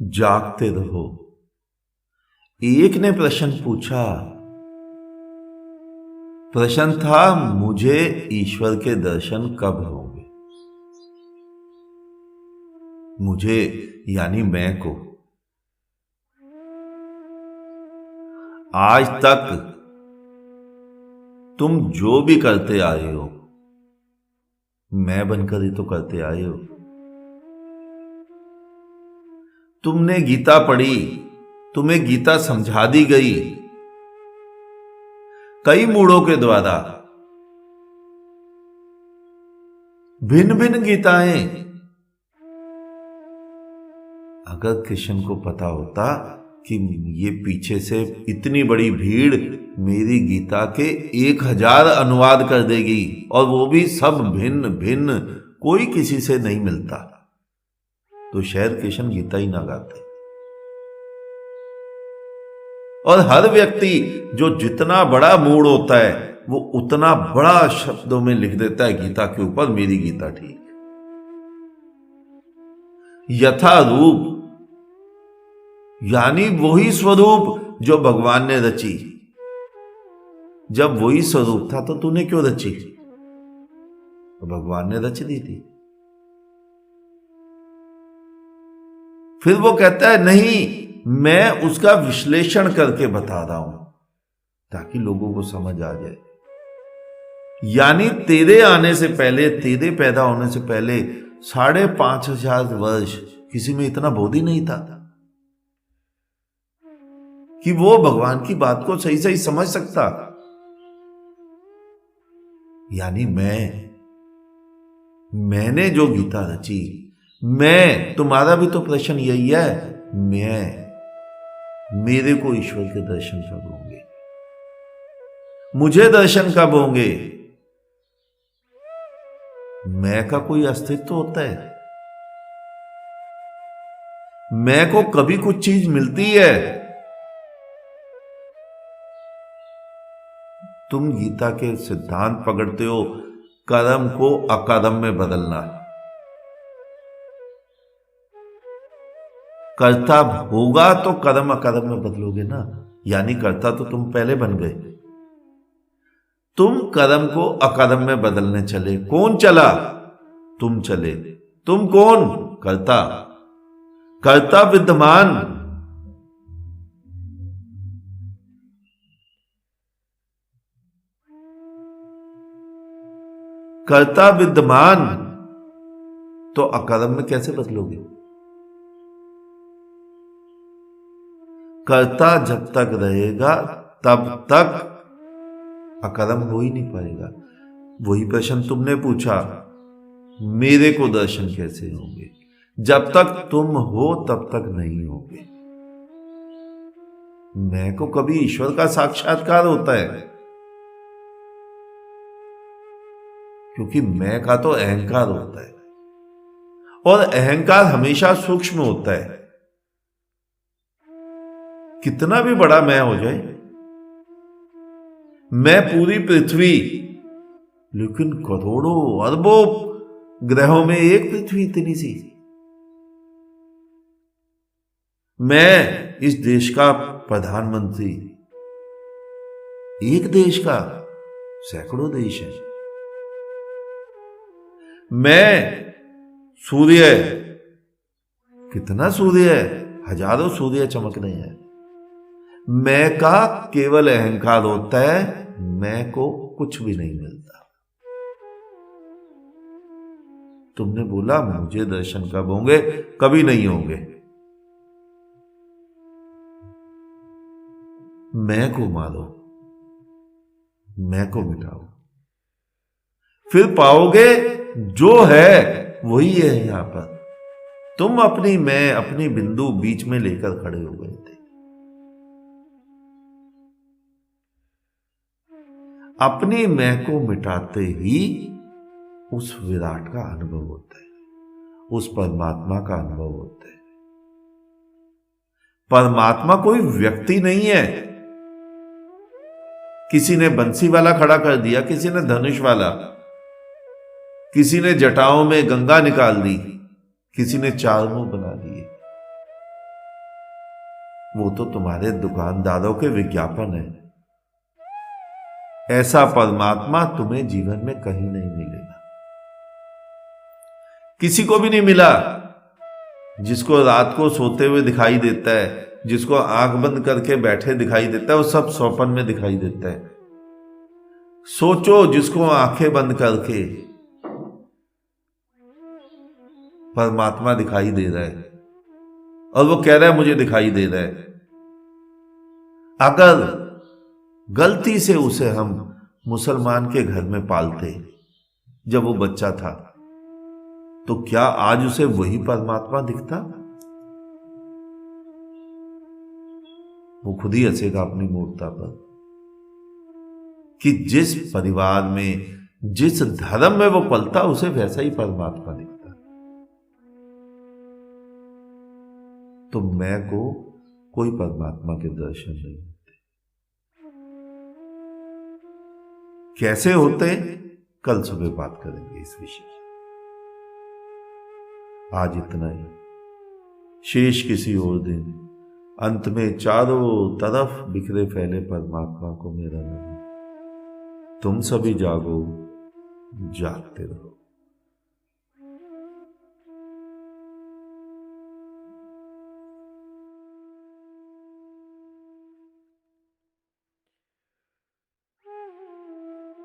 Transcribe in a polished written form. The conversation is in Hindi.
जागते रहो। एक ने प्रश्न पूछा। प्रश्न था, मुझे ईश्वर के दर्शन कब होंगे? मुझे यानी मैं को। आज तक तुम जो भी करते आए हो, मैं बनकर ही तो करते आए हो। तुमने गीता पढ़ी, तुम्हें गीता समझा दी गई कई मूढ़ों के द्वारा। भिन्न भिन्न गीताएं। अगर कृष्ण को पता होता कि ये पीछे से इतनी बड़ी भीड़ मेरी गीता के 1000 अनुवाद कर देगी और वो भी सब भिन्न भिन्न, कोई किसी से नहीं मिलता, तो शायद कृष्ण गीता ही ना गाते। और हर व्यक्ति जो जितना बड़ा मूड होता है वो उतना बड़ा शब्दों में लिख देता है गीता के ऊपर, मेरी गीता ठीक। यथा रूप यानी वही स्वरूप जो भगवान ने रची। जब वही स्वरूप था तो तूने क्यों रची? तो भगवान ने रच दी थी। फिर वो कहता है नहीं, मैं उसका विश्लेषण करके बता रहा हूं ताकि लोगों को समझ आ जाए। यानी तेरे आने से पहले, तेरे पैदा होने से पहले 5500 वर्ष किसी में इतना बोध ही नहीं था कि वो भगवान की बात को सही सही समझ सकता। यानी मैंने जो गीता रची, मैं, तुम्हारा भी तो प्रश्न यही है, मेरे को ईश्वर के दर्शन कब होंगे? मुझे दर्शन कब होंगे? मैं का कोई अस्तित्व होता है? मैं को कभी कुछ चीज मिलती है? तुम गीता के सिद्धांत पकड़ते हो, कर्म को अकर्म में बदलना। कर्ता होगा तो कर्म अकर्म में बदलोगे ना, यानी कर्ता तो तुम पहले बन गए। तुम कर्म को अकर्म में बदलने चले। कौन चला? तुम चले। तुम कौन? कर्ता। कर्ता विद्यमान। कर्ता विद्यमान तो अकर्म में कैसे बदलोगे? कर्ता जब तक रहेगा तब तक अकर्म हो ही नहीं पाएगा। वही प्रश्न तुमने पूछा, मेरे को दर्शन कैसे होंगे? जब तक तुम हो तब तक नहीं होंगे। मैं को कभी ईश्वर का साक्षात्कार होता है, क्योंकि मैं का तो अहंकार होता है और अहंकार हमेशा सूक्ष्म होता है। कितना भी बड़ा मैं हो जाए, मैं पूरी पृथ्वी, लेकिन करोड़ों अरबों ग्रहों में एक पृथ्वी इतनी सी। मैं इस देश का प्रधानमंत्री, एक देश का सैकड़ों देश है। मैं सूर्य, कितना सूर्य है, हजारों सूर्य चमक रहे हैं। मैं का केवल अहंकार होता है, मैं को कुछ भी नहीं मिलता। तुमने बोला मुझे दर्शन कब होंगे? कभी नहीं होंगे। मैं को मारो, मैं को मिटाओ, फिर पाओगे जो है वही है। यहां पर तुम अपनी मैं, अपनी बिंदु बीच में लेकर खड़े हो गए थे। अपनी मैं को मिटाते ही उस विराट का अनुभव होता है, उस परमात्मा का अनुभव होता है। परमात्मा कोई व्यक्ति नहीं है। किसी ने बंसी वाला खड़ा कर दिया, किसी ने धनुष वाला, किसी ने जटाओं में गंगा निकाल दी, किसी ने 4 मुंह बना दिए। वो तो तुम्हारे दुकानदारों के विज्ञापन है। ऐसा परमात्मा तुम्हें जीवन में कहीं नहीं मिलेगा, किसी को भी नहीं मिला। जिसको रात को सोते हुए दिखाई देता है, जिसको आंख बंद करके बैठे दिखाई देता है, वो सब स्वप्न में दिखाई देता है। सोचो, जिसको आंखें बंद करके परमात्मा दिखाई दे रहा है और वो कह रहा है मुझे दिखाई दे रहा है, अगर गलती से उसे हम मुसलमान के घर में पालते जब वो बच्चा था, तो क्या आज उसे वही परमात्मा दिखता? वो खुद ही हंसेगा अपनी मूर्खता पर कि जिस परिवार में, जिस धर्म में वो पलता, उसे वैसा ही परमात्मा दिखता। तो मैं को कोई परमात्मा के दर्शन नहीं होते। कैसे होते, कल सुबह बात करेंगे इस विषय में। आज इतना ही, शेष किसी और दिन। अंत में चारों तरफ बिखरे फैले परमात्मा को मेरा नमन। तुम सभी जागो, जागते रहो।